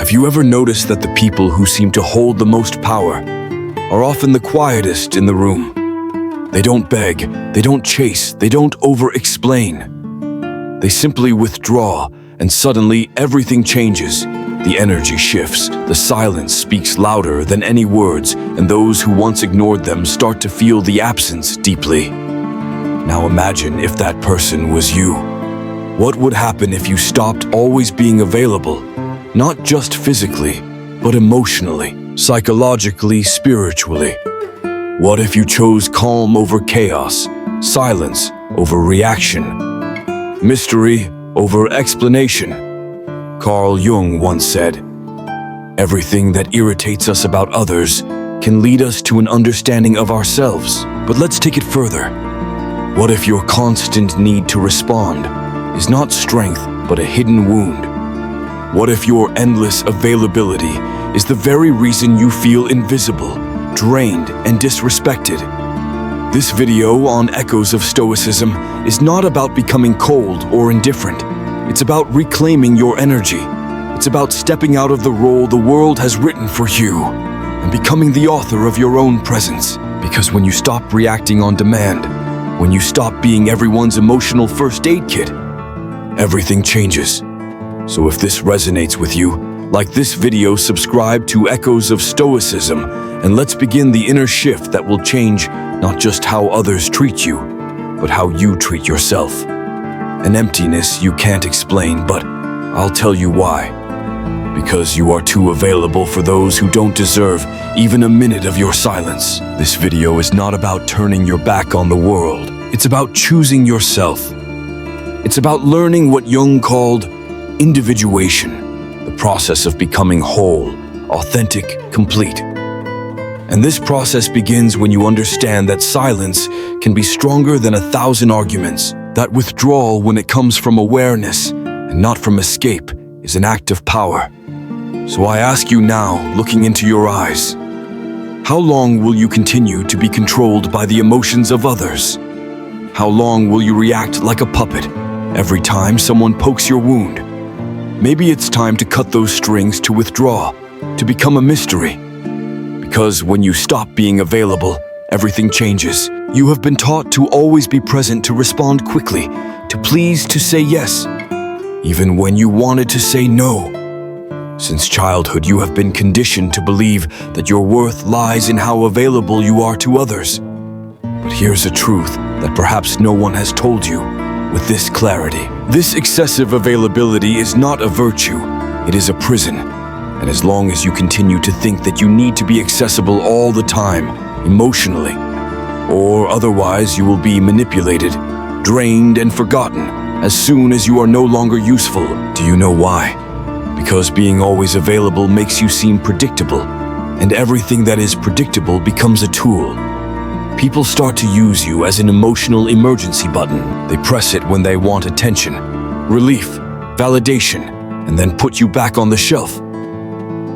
Have you ever noticed that the people who seem to hold the most power are often the quietest in the room? They don't beg, they don't chase, they don't over-explain. They simply withdraw, and suddenly everything changes. The energy shifts, the silence speaks louder than any words, and those who once ignored them start to feel the absence deeply. Now imagine if that person was you. What would happen if you stopped always being available? Not just physically, but emotionally, psychologically, spiritually. What if you chose calm over chaos, silence over reaction, mystery over explanation? Carl Jung once said, "Everything that irritates us about others can lead us to an understanding of ourselves." But let's take it further. What if your constant need to respond is not strength, but a hidden wound? What if your endless availability is the very reason you feel invisible, drained, and disrespected? This video on Echoes of Stoicism is not about becoming cold or indifferent. It's about reclaiming your energy. It's about stepping out of the role the world has written for you and becoming the author of your own presence. Because when you stop reacting on demand, when you stop being everyone's emotional first aid kit, everything changes. So if this resonates with you, like this video, subscribe to Echoes of Stoicism, and let's begin the inner shift that will change not just how others treat you, but how you treat yourself. An emptiness you can't explain, but I'll tell you why. Because you are too available for those who don't deserve even a minute of your silence. This video is not about turning your back on the world. It's about choosing yourself. It's about learning what Jung called individuation, the process of becoming whole, authentic, complete. And this process begins when you understand that silence can be stronger than 1,000 arguments. That withdrawal, when it comes from awareness and not from escape, is an act of power. So I ask you now, looking into your eyes, how long will you continue to be controlled by the emotions of others? How long will you react like a puppet every time someone pokes your wound? Maybe it's time to cut those strings, to withdraw, to become a mystery. Because when you stop being available, everything changes. You have been taught to always be present, to respond quickly, to please, to say yes, even when you wanted to say no. Since childhood, you have been conditioned to believe that your worth lies in how available you are to others. But here's a truth that perhaps no one has told you with this clarity. This excessive availability is not a virtue, it is a prison. And as long as you continue to think that you need to be accessible all the time, emotionally, or otherwise you will be manipulated, drained, and forgotten as soon as you are no longer useful. Do you know why? Because being always available makes you seem predictable, and everything that is predictable becomes a tool. People start to use you as an emotional emergency button. They press it when they want attention, relief, validation, and then put you back on the shelf.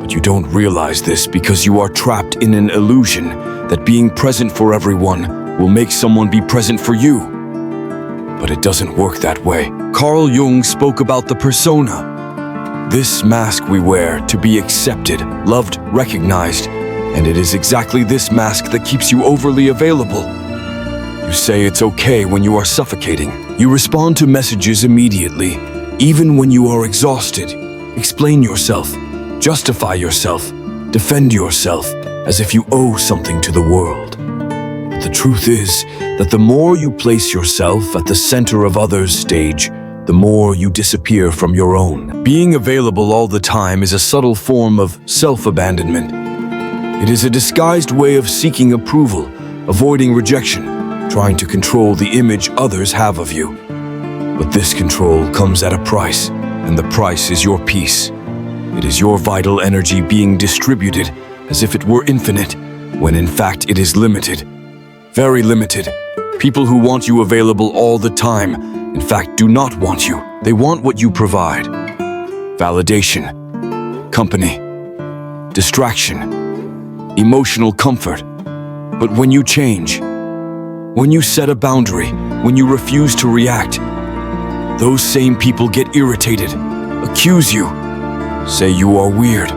But you don't realize this because you are trapped in an illusion that being present for everyone will make someone be present for you. But it doesn't work that way. Carl Jung spoke about the persona. This mask we wear to be accepted, loved, recognized, and it is exactly this mask that keeps you overly available. You say it's okay when you are suffocating. You respond to messages immediately, even when you are exhausted. Explain yourself, justify yourself, defend yourself, as if you owe something to the world. But the truth is that the more you place yourself at the center of others' stage, the more you disappear from your own. Being available all the time is a subtle form of self-abandonment. It is a disguised way of seeking approval, avoiding rejection, trying to control the image others have of you. But this control comes at a price, and the price is your peace. It is your vital energy being distributed as if it were infinite, when in fact it is limited. Very limited. People who want you available all the time, in fact, do not want you. They want what you provide. Validation, company, distraction, emotional comfort. But when you change, when you set a boundary, when you refuse to react, those same people get irritated, accuse you, say you are weird.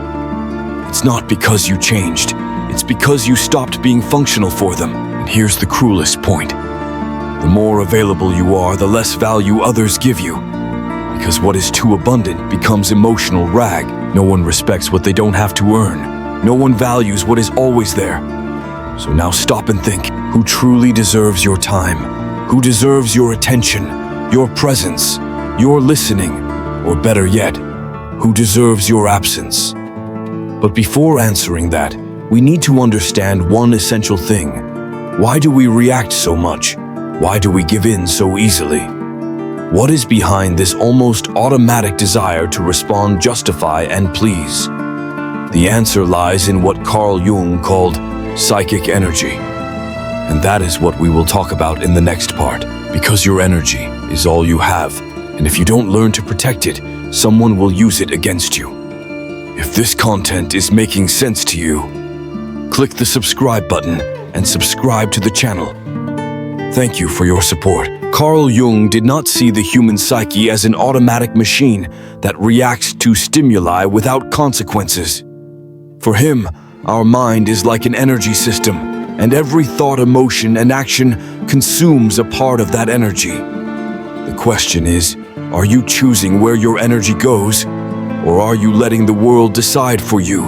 It's not because you changed. It's because you stopped being functional for them. And here's the cruelest point. The more available you are, the less value others give you. Because what is too abundant becomes emotional rag. No one respects what they don't have to earn. No one values what is always there. So now stop and think, who truly deserves your time? Who deserves your attention, your presence, your listening? Or better yet, who deserves your absence? But before answering that, we need to understand one essential thing. Why do we react so much? Why do we give in so easily? What is behind this almost automatic desire to respond, justify, and please? The answer lies in what Carl Jung called psychic energy. And that is what we will talk about in the next part. Because your energy is all you have, and if you don't learn to protect it, someone will use it against you. If this content is making sense to you, click the subscribe button and subscribe to the channel. Thank you for your support. Carl Jung did not see the human psyche as an automatic machine that reacts to stimuli without consequences. For him, our mind is like an energy system, and every thought, emotion, and action consumes a part of that energy. The question is, are you choosing where your energy goes, or are you letting the world decide for you?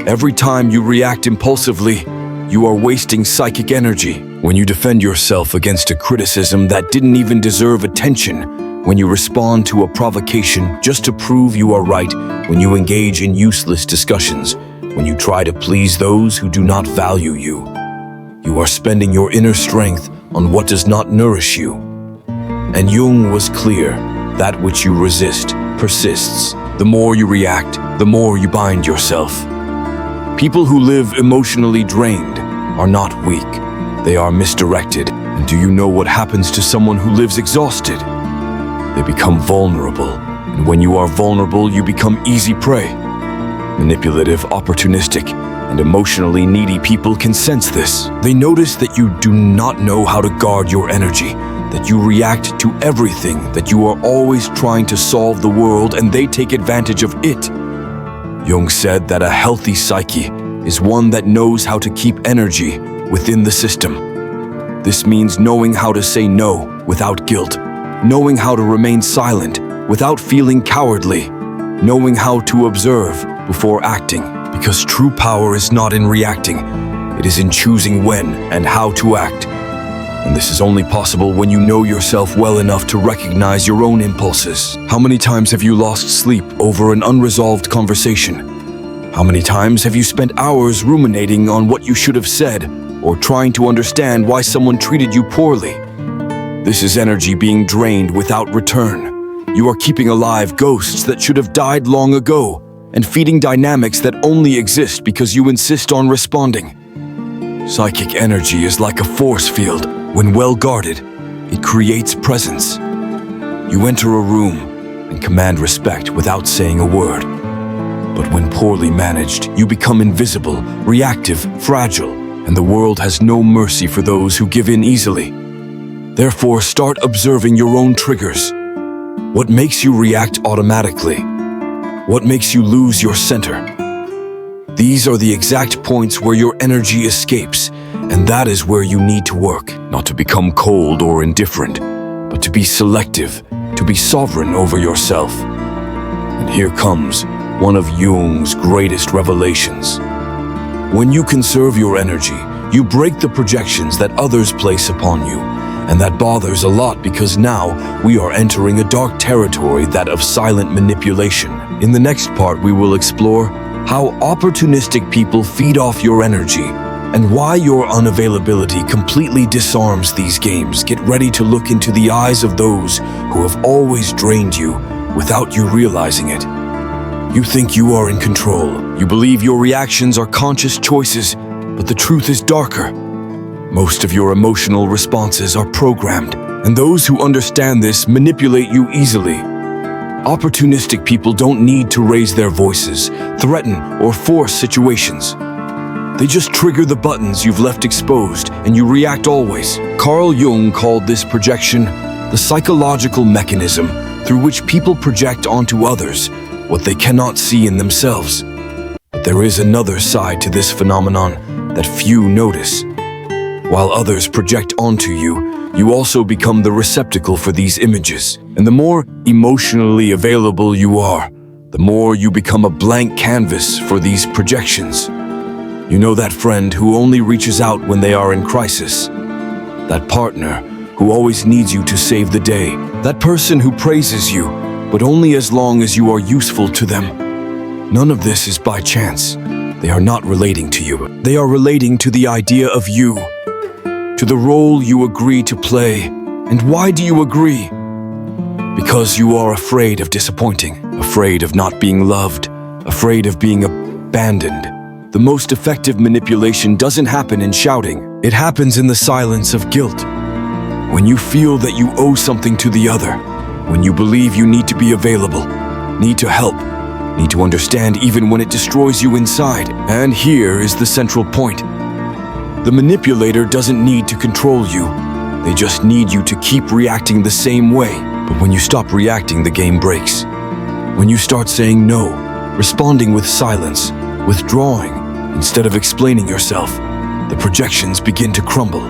Every time you react impulsively, you are wasting psychic energy. When you defend yourself against a criticism that didn't even deserve attention, when you respond to a provocation just to prove you are right, when you engage in useless discussions, when you try to please those who do not value you, you are spending your inner strength on what does not nourish you. And Jung was clear, that which you resist persists. The more you react, the more you bind yourself. People who live emotionally drained are not weak. They are misdirected. And do you know what happens to someone who lives exhausted? They become vulnerable. And when you are vulnerable, you become easy prey. Manipulative, opportunistic, and emotionally needy people can sense this. They notice that you do not know how to guard your energy, that you react to everything, that you are always trying to solve the world, and they take advantage of it. Jung said that a healthy psyche is one that knows how to keep energy within the system. This means knowing how to say no without guilt, knowing how to remain silent without feeling cowardly, knowing how to observe before acting, because true power is not in reacting, it is in choosing when and how to act. And this is only possible when you know yourself well enough to recognize your own impulses. How many times have you lost sleep over an unresolved conversation? How many times have you spent hours ruminating on what you should have said, or trying to understand why someone treated you poorly? This is energy being drained without return. You are keeping alive ghosts that should have died long ago, and feeding dynamics that only exist because you insist on responding. Psychic energy is like a force field. When well guarded, it creates presence. You enter a room and command respect without saying a word. But when poorly managed, you become invisible, reactive, fragile, and the world has no mercy for those who give in easily. Therefore, start observing your own triggers. What makes you react automatically? What makes you lose your center? These are the exact points where your energy escapes, and that is where you need to work. Not to become cold or indifferent, but to be selective, to be sovereign over yourself. And here comes one of Jung's greatest revelations. When you conserve your energy, you break the projections that others place upon you. And that bothers a lot because now we are entering a dark territory, that of silent manipulation. In the next part, we will explore how opportunistic people feed off your energy and why your unavailability completely disarms these games. Get ready to look into the eyes of those who have always drained you without you realizing it. You think you are in control. You believe your reactions are conscious choices, but the truth is darker. Most of your emotional responses are programmed, and those who understand this manipulate you easily. Opportunistic people don't need to raise their voices, threaten, or force situations. They just trigger the buttons you've left exposed, and you react always. Carl Jung called this projection the psychological mechanism through which people project onto others what they cannot see in themselves. But there is another side to this phenomenon that few notice. While others project onto you, you also become the receptacle for these images. And the more emotionally available you are, the more you become a blank canvas for these projections. You know that friend who only reaches out when they are in crisis. That partner who always needs you to save the day. That person who praises you, but only as long as you are useful to them. None of this is by chance. They are not relating to you. They are relating to the idea of you, to the role you agree to play. And why do you agree? Because you are afraid of disappointing, afraid of not being loved, afraid of being abandoned. The most effective manipulation doesn't happen in shouting. It happens in the silence of guilt. When you feel that you owe something to the other, when you believe you need to be available, need to help, need to understand even when it destroys you inside. And here is the central point. The manipulator doesn't need to control you. They just need you to keep reacting the same way. But when you stop reacting, the game breaks. When you start saying no, responding with silence, withdrawing, instead of explaining yourself, the projections begin to crumble.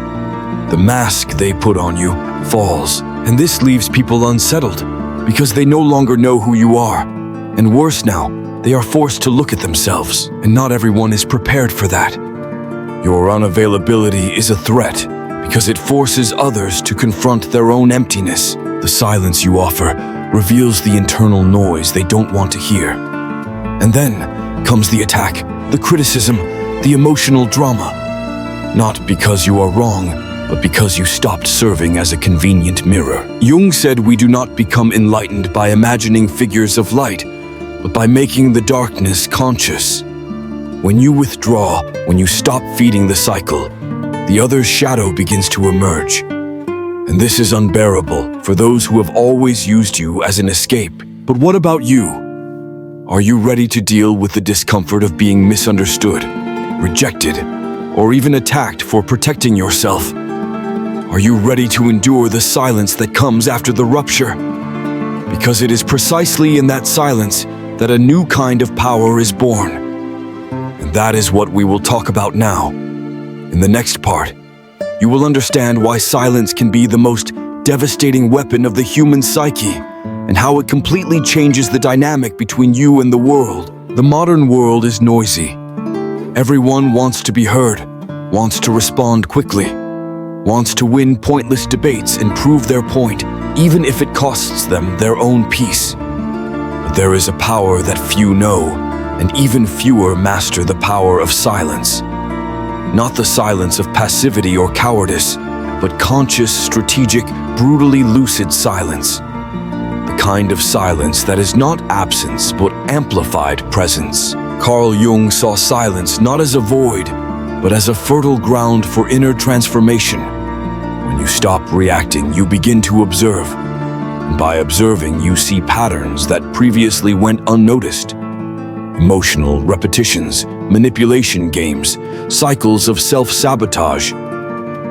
The mask they put on you falls, and this leaves people unsettled because they no longer know who you are. And worse now, they are forced to look at themselves, and not everyone is prepared for that. Your unavailability is a threat because it forces others to confront their own emptiness. The silence you offer reveals the internal noise they don't want to hear. And then comes the attack, the criticism, the emotional drama. Not because you are wrong, but because you stopped serving as a convenient mirror. Jung said we do not become enlightened by imagining figures of light, but by making the darkness conscious. When you withdraw, when you stop feeding the cycle, the other's shadow begins to emerge. And this is unbearable for those who have always used you as an escape. But what about you? Are you ready to deal with the discomfort of being misunderstood, rejected, or even attacked for protecting yourself? Are you ready to endure the silence that comes after the rupture? Because it is precisely in that silence that a new kind of power is born. And that is what we will talk about now. In the next part, you will understand why silence can be the most devastating weapon of the human psyche, and how it completely changes the dynamic between you and the world. The modern world is noisy. Everyone wants to be heard, wants to respond quickly, wants to win pointless debates and prove their point, even if it costs them their own peace. But there is a power that few know, and even fewer master the power of silence. Not the silence of passivity or cowardice, but conscious, strategic, brutally lucid silence. The kind of silence that is not absence, but amplified presence. Carl Jung saw silence not as a void, but as a fertile ground for inner transformation. When you stop reacting, you begin to observe. And by observing, you see patterns that previously went unnoticed. Emotional repetitions, manipulation games, cycles of self-sabotage.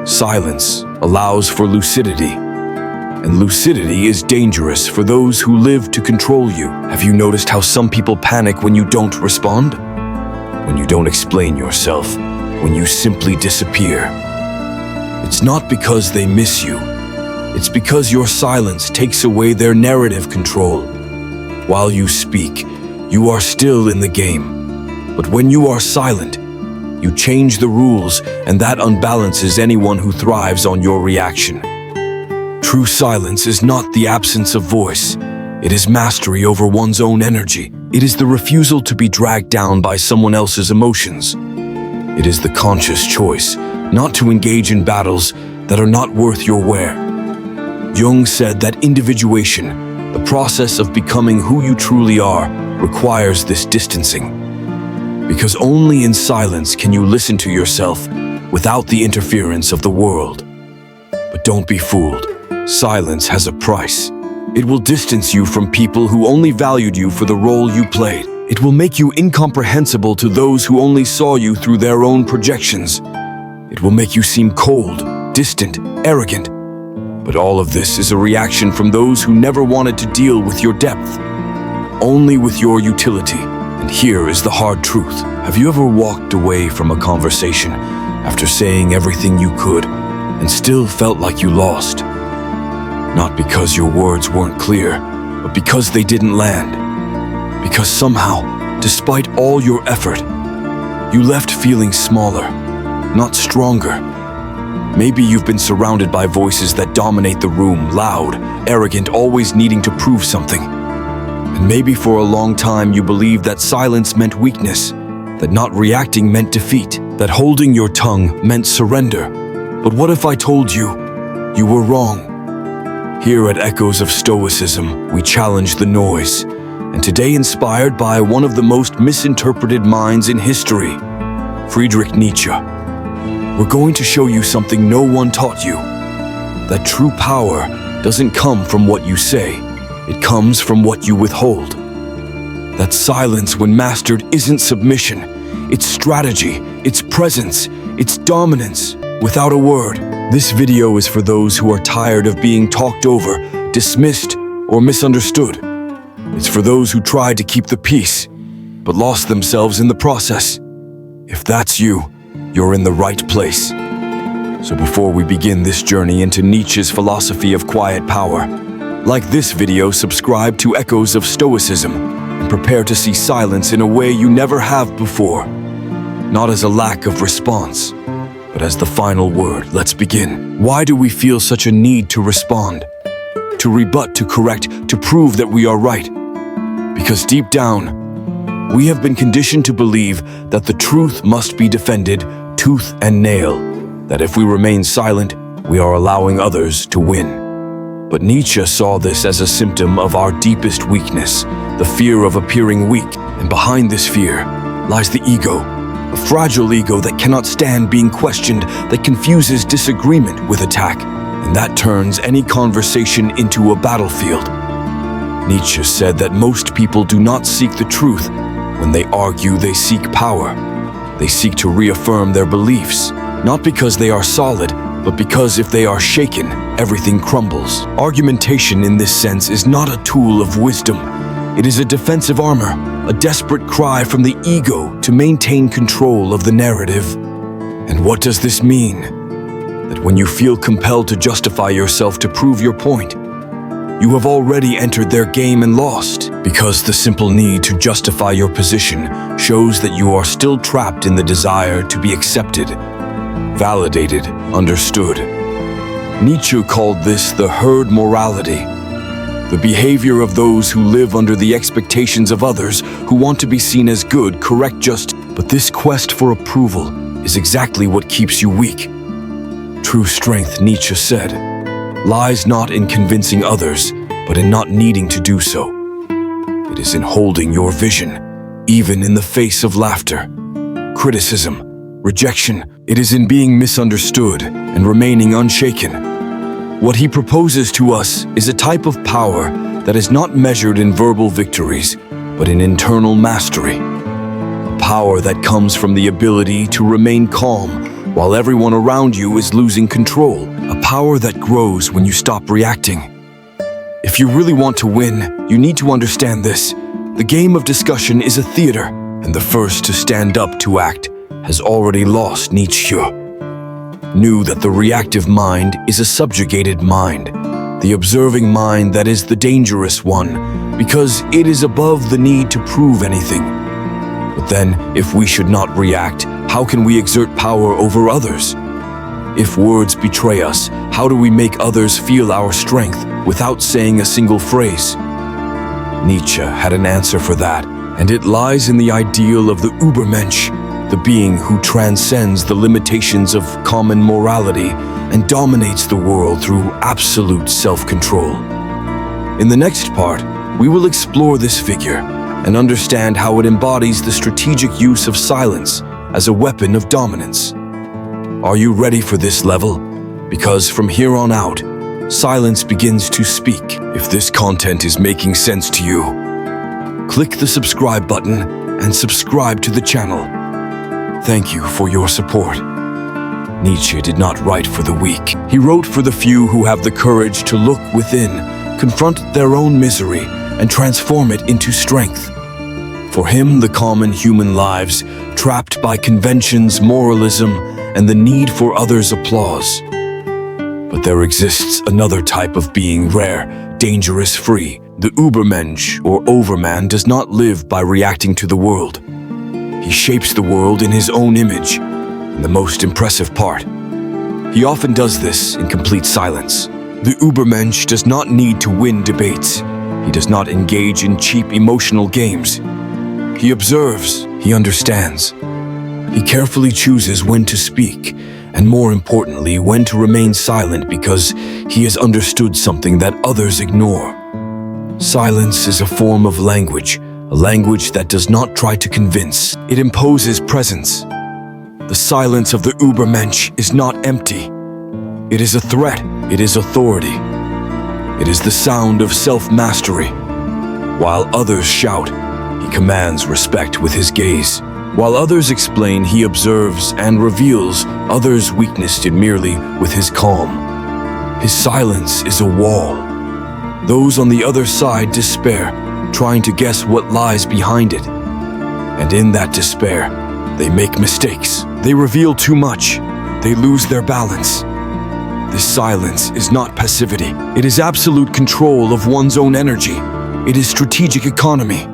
Silence allows for lucidity, and lucidity is dangerous for those who live to control you. Have you noticed how some people panic when you don't respond? When you don't explain yourself, when you simply disappear? It's not because they miss you. It's because your silence takes away their narrative control. While you speak, you are still in the game. But when you are silent, you change the rules, and that unbalances anyone who thrives on your reaction. True silence is not the absence of voice. It is mastery over one's own energy. It is the refusal to be dragged down by someone else's emotions. It is the conscious choice not to engage in battles that are not worth your wear. Jung said that individuation, the process of becoming who you truly are, requires this distancing. Because only in silence can you listen to yourself without the interference of the world. But don't be fooled. Silence has a price. It will distance you from people who only valued you for the role you played. It will make you incomprehensible to those who only saw you through their own projections. It will make you seem cold, distant, arrogant. But all of this is a reaction from those who never wanted to deal with your depth. only with your utility. And here is the hard truth. Have you ever walked away from a conversation after saying everything you could and still felt like you lost? Not because your words weren't clear, but because they didn't land. Because somehow, despite all your effort, you left feeling smaller, not stronger. Maybe you've been surrounded by voices that dominate the room, loud, arrogant, always needing to prove something. And maybe for a long time you believed that silence meant weakness, that not reacting meant defeat, that holding your tongue meant surrender. But what if I told you, you were wrong? Here at Echoes of Stoicism, we challenge the noise. And today, inspired by one of the most misinterpreted minds in history, Friedrich Nietzsche, we're going to show you something no one taught you. That true power doesn't come from what you say, it comes from what you withhold. That silence, when mastered, isn't submission, it's strategy, it's presence, it's dominance, without a word. This video is for those who are tired of being talked over, dismissed, or misunderstood. It's for those who tried to keep the peace, but lost themselves in the process. If that's you, you're in the right place. So before we begin this journey into Nietzsche's philosophy of quiet power, like this video, subscribe to Echoes of Stoicism and prepare to see silence in a way you never have before. Not as a lack of response, but as the final word. Let's begin. Why do we feel such a need to respond? To rebut, to correct, to prove that we are right? Because deep down, we have been conditioned to believe that the truth must be defended tooth and nail, that if we remain silent, we are allowing others to win. But Nietzsche saw this as a symptom of our deepest weakness, the fear of appearing weak. And behind this fear lies the ego, a fragile ego that cannot stand being questioned, that confuses disagreement with attack, and that turns any conversation into a battlefield. Nietzsche said that most people do not seek the truth. When they argue, they seek power. They seek to reaffirm their beliefs, not because they are solid, but because if they are shaken, everything crumbles. Argumentation in this sense is not a tool of wisdom. It is a defensive armor, a desperate cry from the ego to maintain control of the narrative. And what does this mean? That when you feel compelled to justify yourself to prove your point, you have already entered their game and lost, because the simple need to justify your position shows that you are still trapped in the desire to be accepted, validated, understood. Nietzsche called this the herd morality, the behavior of those who live under the expectations of others, who want to be seen as good, correct, just. But this quest for approval is exactly what keeps you weak. True strength, Nietzsche said, lies not in convincing others, but in not needing to do so. It is in holding your vision, even in the face of laughter, criticism, rejection. It is in being misunderstood and remaining unshaken. What he proposes to us is a type of power that is not measured in verbal victories, but in internal mastery. A power that comes from the ability to remain calm while everyone around you is losing control. A power that grows when you stop reacting. If you really want to win, you need to understand this. The game of discussion is a theater, and the first to stand up to act has already lost. Nietzsche knew that the reactive mind is a subjugated mind, the observing mind that is the dangerous one, because it is above the need to prove anything. But then, if we should not react, how can we exert power over others? If words betray us, how do we make others feel our strength without saying a single phrase? Nietzsche had an answer for that, and it lies in the ideal of the Übermensch, the being who transcends the limitations of common morality and dominates the world through absolute self-control. In the next part, we will explore this figure and understand how it embodies the strategic use of silence as a weapon of dominance. Are you ready for this level? Because from here on out, silence begins to speak. If this content is making sense to you, click the subscribe button and subscribe to the channel. Thank you for your support. Nietzsche did not write for the weak. He wrote for the few who have the courage to look within, confront their own misery, and transform it into strength. For him, the common human lives, trapped by conventions, moralism, and the need for others' applause. But there exists another type of being, rare, dangerous, free. The Übermensch, or Overman, does not live by reacting to the world. He shapes the world in his own image, and the most impressive part, he often does this in complete silence. The Übermensch does not need to win debates. He does not engage in cheap emotional games. He observes, he understands. He carefully chooses when to speak, and more importantly, when to remain silent because he has understood something that others ignore. Silence is a form of language, a language that does not try to convince. It imposes presence. The silence of the Übermensch is not empty. It is a threat. It is authority. It is the sound of self-mastery. While others shout, he commands respect with his gaze. While others explain, he observes and reveals others' weakness merely with his calm. His silence is a wall. Those on the other side despair, trying to guess what lies behind it. And in that despair, they make mistakes. They reveal too much. They lose their balance. This silence is not passivity. It is absolute control of one's own energy. It is strategic economy.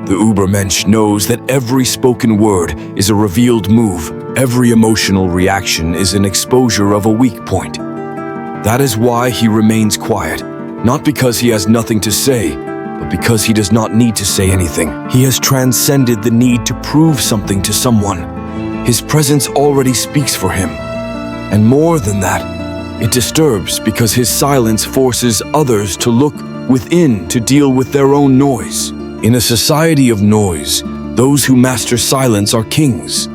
The Übermensch knows that every spoken word is a revealed move. Every emotional reaction is an exposure of a weak point. That is why he remains quiet, not because he has nothing to say, but because he does not need to say anything. He has transcended the need to prove something to someone. His presence already speaks for him. And more than that, it disturbs because his silence forces others to look within to deal with their own noise. In a society of noise, those who master silence are kings.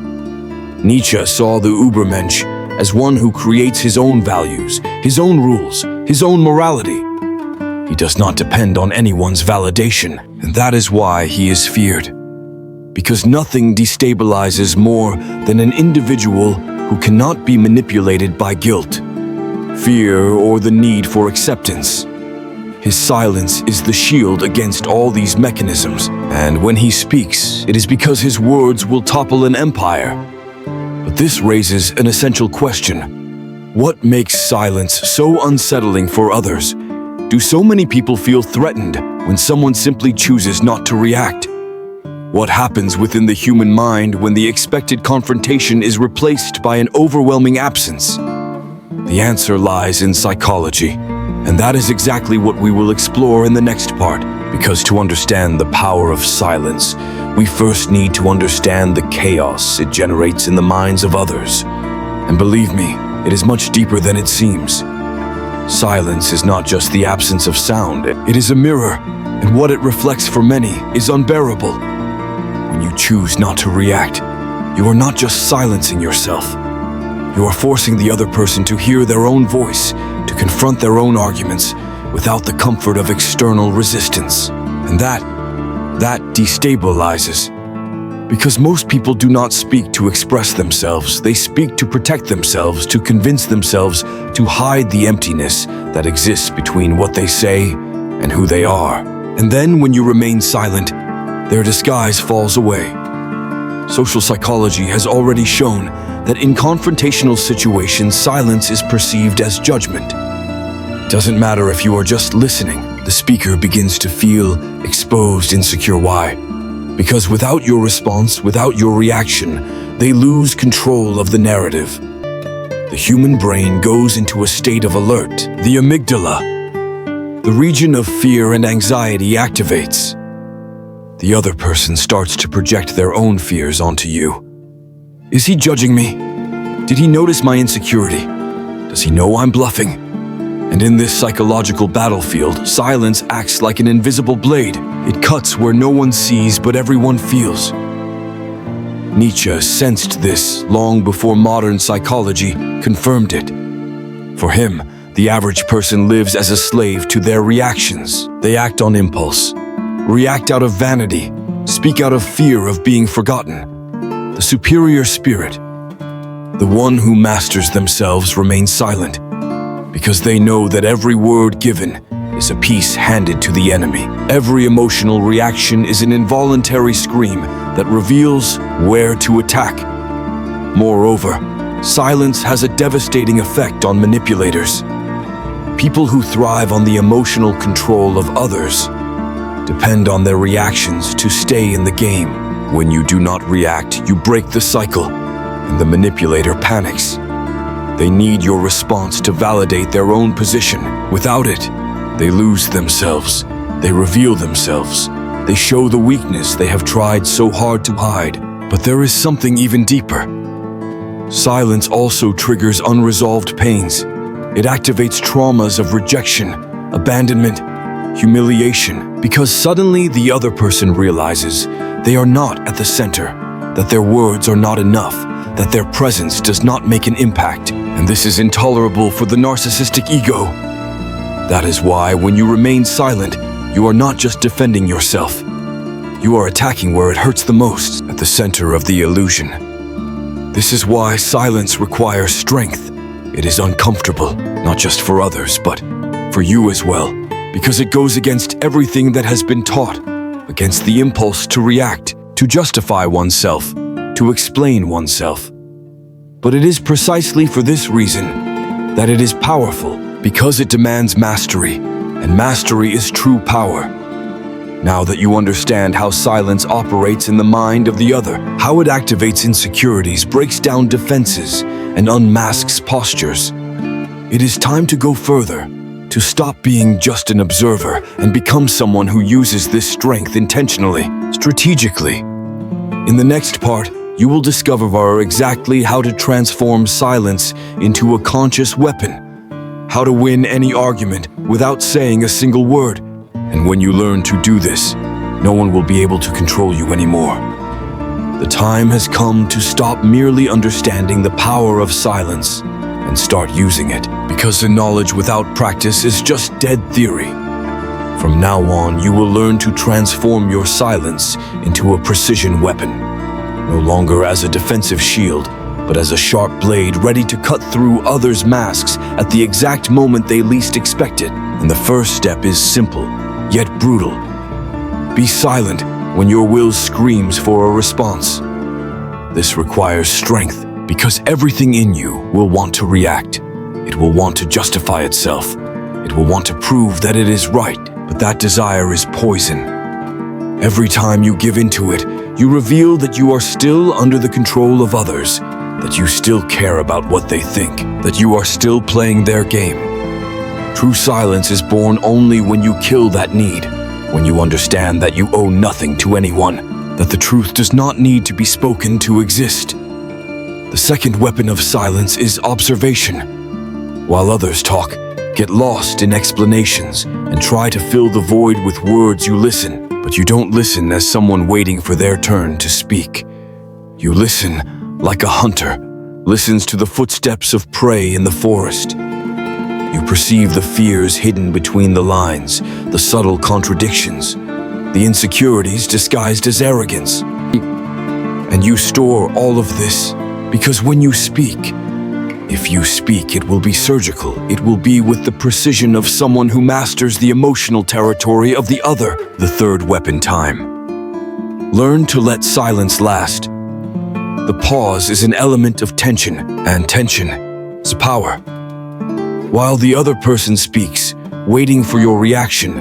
Nietzsche saw the Übermensch as one who creates his own values, his own rules, his own morality. He does not depend on anyone's validation, and that is why he is feared. Because nothing destabilizes more than an individual who cannot be manipulated by guilt, fear, or the need for acceptance. His silence is the shield against all these mechanisms, and when he speaks, it is because his words will topple an empire. But this raises an essential question. What makes silence so unsettling for others? Do so many people feel threatened when someone simply chooses not to react? What happens within the human mind when the expected confrontation is replaced by an overwhelming absence? The answer lies in psychology. And that is exactly what we will explore in the next part, because to understand the power of silence, we first need to understand the chaos it generates in the minds of others. And believe me, it is much deeper than it seems. Silence is not just the absence of sound, it is a mirror, and what it reflects for many is unbearable. When you choose not to react, you are not just silencing yourself. You are forcing the other person to hear their own voice, to confront their own arguments without the comfort of external resistance. And that destabilizes. Because most people do not speak to express themselves, they speak to protect themselves, to convince themselves, to hide the emptiness that exists between what they say and who they are. And then when you remain silent, their disguise falls away. Social psychology has already shown that in confrontational situations, silence is perceived as judgment. It doesn't matter if you are just listening, the speaker begins to feel exposed, insecure. Why? Because without your response, without your reaction, they lose control of the narrative. The human brain goes into a state of alert. The amygdala, the region of fear and anxiety, activates. The other person starts to project their own fears onto you. Is he judging me? Did he notice my insecurity? Does he know I'm bluffing? And in this psychological battlefield, silence acts like an invisible blade. It cuts where no one sees but everyone feels. Nietzsche sensed this long before modern psychology confirmed it. For him, the average person lives as a slave to their reactions. They act on impulse, react out of vanity, speak out of fear of being forgotten. The superior spirit, the one who masters themselves, remains silent because they know that every word given is a piece handed to the enemy. Every emotional reaction is an involuntary scream that reveals where to attack. Moreover, silence has a devastating effect on manipulators. People who thrive on the emotional control of others depend on their reactions to stay in the game. When you do not react, you break the cycle, and the manipulator panics. They need your response to validate their own position. Without it, they lose themselves. They reveal themselves. They show the weakness they have tried so hard to hide. But there is something even deeper. Silence also triggers unresolved pains. It activates traumas of rejection, abandonment, humiliation, because suddenly the other person realizes they are not at the center, that their words are not enough, that their presence does not make an impact, and this is intolerable for the narcissistic ego. That is why when you remain silent, you are not just defending yourself. You are attacking where it hurts the most, at the center of the illusion. This is why silence requires strength. It is uncomfortable, not just for others, but for you as well, because it goes against everything that has been taught, against the impulse to react, to justify oneself, to explain oneself. But it is precisely for this reason that it is powerful, because it demands mastery, and mastery is true power. Now that you understand how silence operates in the mind of the other, how it activates insecurities, breaks down defenses, and unmasks postures, it is time to go further, to stop being just an observer and become someone who uses this strength intentionally, strategically. In the next part, you will discover exactly how to transform silence into a conscious weapon, how to win any argument without saying a single word. And when you learn to do this, no one will be able to control you anymore. The time has come to stop merely understanding the power of silence and start using it, because the knowledge without practice is just dead theory. From now on, you will learn to transform your silence into a precision weapon, no longer as a defensive shield, but as a sharp blade ready to cut through others' masks at the exact moment they least expect it. And the first step is simple, yet brutal. Be silent when your will screams for a response. This requires strength, because everything in you will want to react. It will want to justify itself. It will want to prove that it is right, but that desire is poison. Every time you give into it, you reveal that you are still under the control of others, that you still care about what they think, that you are still playing their game. True silence is born only when you kill that need, when you understand that you owe nothing to anyone, that the truth does not need to be spoken to exist. The second weapon of silence is observation. While others talk, get lost in explanations and try to fill the void with words. You listen, but you don't listen as someone waiting for their turn to speak. You listen like a hunter listens to the footsteps of prey in the forest. You perceive the fears hidden between the lines, the subtle contradictions, the insecurities disguised as arrogance. And you store all of this, because when you speak, if you speak, it will be surgical. It will be with the precision of someone who masters the emotional territory of the other. The third weapon: time. Learn to let silence last. The pause is an element of tension, and tension is power. While the other person speaks, waiting for your reaction,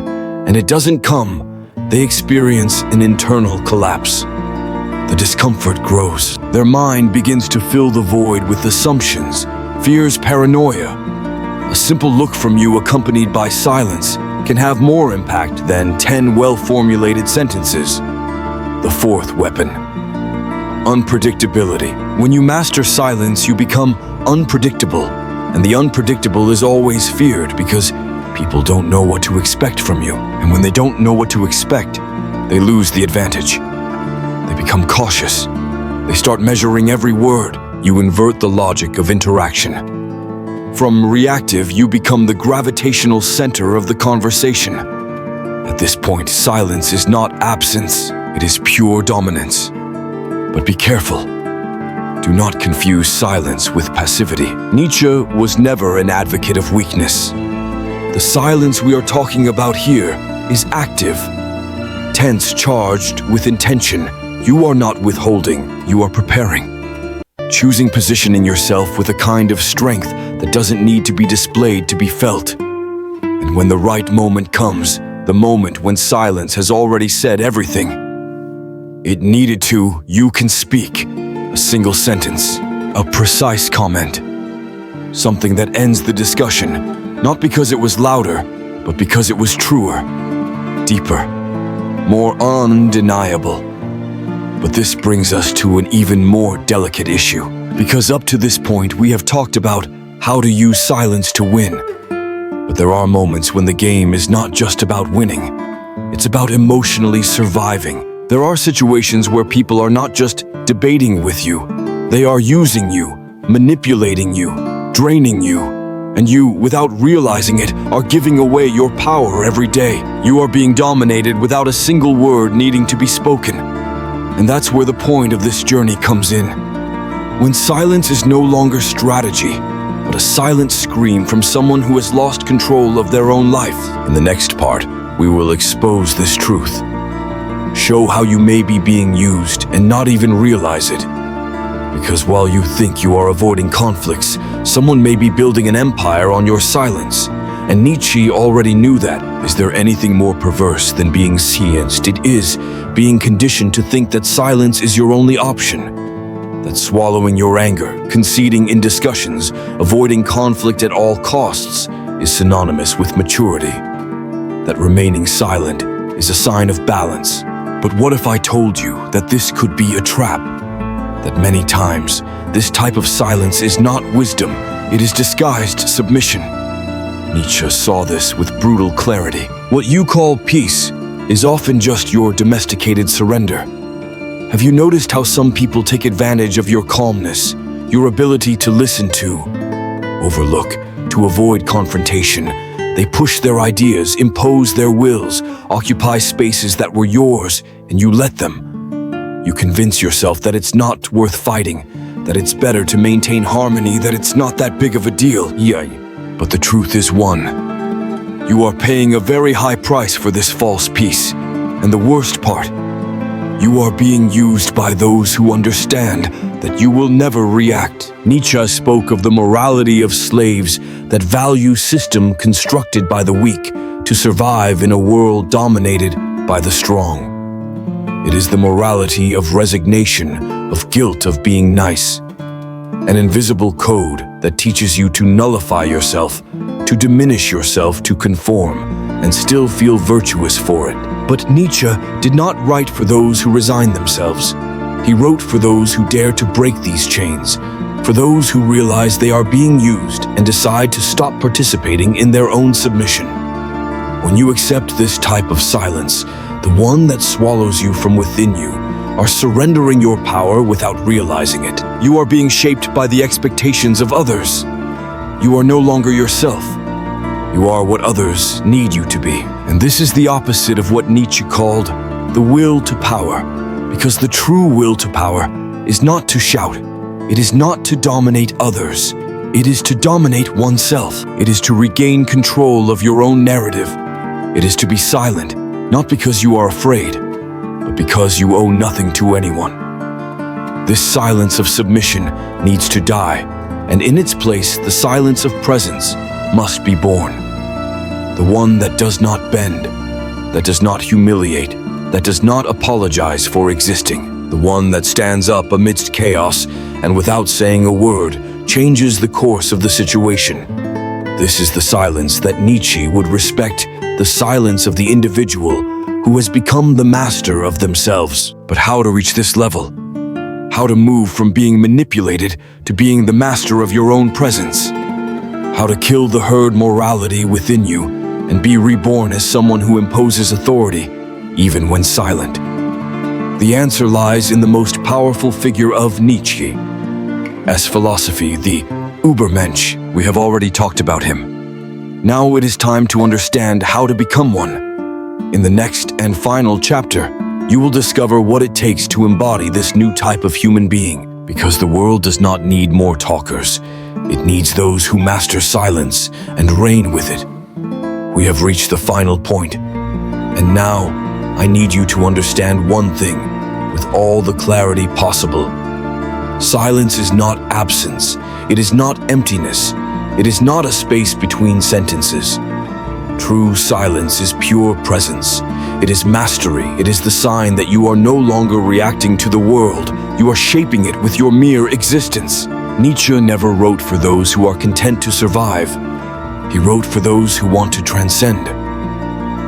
and it doesn't come, they experience an internal collapse. The discomfort grows. Their mind begins to fill the void with assumptions, fears, paranoia. A simple look from you accompanied by silence can have more impact than 10 well-formulated sentences. The fourth weapon: unpredictability. When you master silence, you become unpredictable, and the unpredictable is always feared because people don't know what to expect from you. And when they don't know what to expect, they lose the advantage. They become cautious. They start measuring every word. You invert the logic of interaction. From reactive, you become the gravitational center of the conversation. At this point, silence is not absence, it is pure dominance. But be careful. Do not confuse silence with passivity. Nietzsche was never an advocate of weakness. The The silence we are talking about here is active, tense, charged with intention. You are not withholding, you are preparing. Choosing positioning yourself with a kind of strength that doesn't need to be displayed to be felt. And when the right moment comes, the moment when silence has already said everything it needed to, you can speak. A single sentence, a precise comment. Something that ends the discussion, not because it was louder, but because it was truer, deeper, more undeniable. But this brings us to an even more delicate issue, because up to this point we have talked about how to use silence to win. But there are moments when the game is not just about winning, it's about emotionally surviving. There are situations where people are not just debating with you, they are using you, manipulating you, draining you, and you, without realizing it, are giving away your power every day. You are being dominated without a single word needing to be spoken. And that's where the point of this journey comes in. When silence is no longer strategy, but a silent scream from someone who has lost control of their own life. In the next part, we will expose this truth. Show how you may be being used and not even realize it. Because while you think you are avoiding conflicts, someone may be building an empire on your silence. And Nietzsche already knew that. Is there anything more perverse than being silenced? It is being conditioned to think that silence is your only option. That swallowing your anger, conceding in discussions, avoiding conflict at all costs is synonymous with maturity. That remaining silent is a sign of balance. But what if I told you that this could be a trap? That many times, this type of silence is not wisdom, it is disguised submission. Nietzsche saw this with brutal clarity. What you call peace is often just your domesticated surrender. Have you noticed how some people take advantage of your calmness, your ability to listen to, overlook, to avoid confrontation? They push their ideas, impose their wills, occupy spaces that were yours, and you let them. You convince yourself that it's not worth fighting, that it's better to maintain harmony, that it's not that big of a deal. But the truth is one. You are paying a very high price for this false peace. And the worst part, you are being used by those who understand that you will never react. Nietzsche spoke of the morality of slaves, that value system constructed by the weak to survive in a world dominated by the strong. It is the morality of resignation, of guilt, of being nice. An invisible code that teaches you to nullify yourself, to diminish yourself, to conform, and still feel virtuous for it. But Nietzsche did not write for those who resign themselves. He wrote for those who dare to break these chains, for those who realize they are being used and decide to stop participating in their own submission. When you accept this type of silence, the one that swallows you from within you, are surrendering your power without realizing it. You are being shaped by the expectations of others. You are no longer yourself. You are what others need you to be. And this is the opposite of what Nietzsche called the will to power. Because the true will to power is not to shout. It is not to dominate others. It is to dominate oneself. It is to regain control of your own narrative. It is to be silent, not because you are afraid, but because you owe nothing to anyone. This silence of submission needs to die, and in its place, the silence of presence must be born. The one that does not bend, that does not humiliate, that does not apologize for existing. The one that stands up amidst chaos and without saying a word, changes the course of the situation. This is the silence that Nietzsche would respect, the silence of the individual who has become the master of themselves. But how to reach this level? How to move from being manipulated to being the master of your own presence? How to kill the herd morality within you and be reborn as someone who imposes authority, even when silent? The answer lies in the most powerful figure of Nietzsche. As philosophy, the Übermensch, we have already talked about him. Now it is time to understand how to become one. In the next and final chapter, you will discover what it takes to embody this new type of human being. Because the world does not need more talkers. It needs those who master silence and reign with it. We have reached the final point, and now I need you to understand one thing with all the clarity possible. Silence is not absence. It is not emptiness. It is not a space between sentences. True silence is pure presence. It is mastery. It is the sign that you are no longer reacting to the world. You are shaping it with your mere existence. Nietzsche never wrote for those who are content to survive. He wrote for those who want to transcend.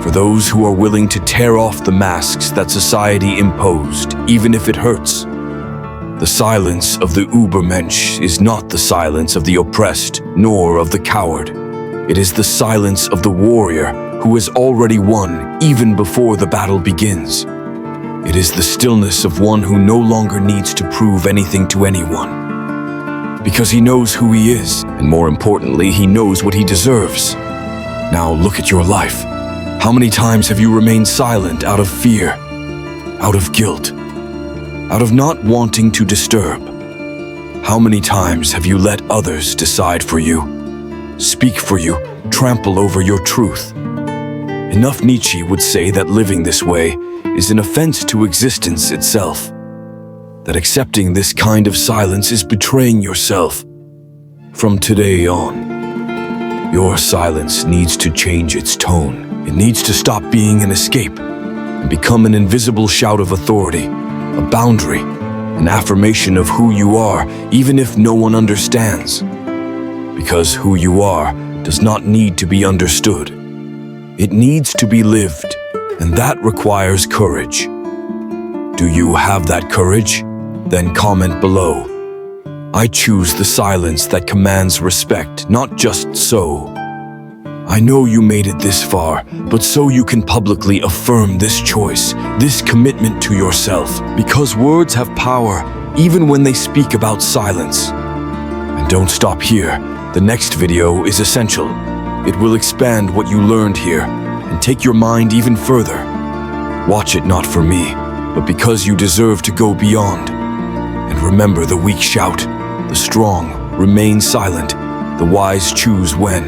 For those who are willing to tear off the masks that society imposed, even if it hurts. The silence of the Übermensch is not the silence of the oppressed, nor of the coward. It is the silence of the warrior who has already won even before the battle begins. It is the stillness of one who no longer needs to prove anything to anyone. Because he knows who he is, and more importantly, he knows what he deserves. Now look at your life. How many times have you remained silent out of fear, out of guilt, out of not wanting to disturb? How many times have you let others decide for you, speak for you, trample over your truth? Enough Nietzsche would say that living this way is an offense to existence itself, that accepting this kind of silence is betraying yourself. From today on, your silence needs to change its tone. It needs to stop being an escape and become an invisible shout of authority, a boundary, an affirmation of who you are, even if no one understands. Because who you are does not need to be understood. It needs to be lived, and that requires courage. Do you have that courage? Then comment below. I choose the silence that commands respect, not just so. I know you made it this far, but so you can publicly affirm this choice, this commitment to yourself, because words have power, even when they speak about silence. And don't stop here. The next video is essential. It will expand what you learned here and take your mind even further. Watch it not for me, but because you deserve to go beyond. And remember the weak shout, the strong remain silent, the wise choose when.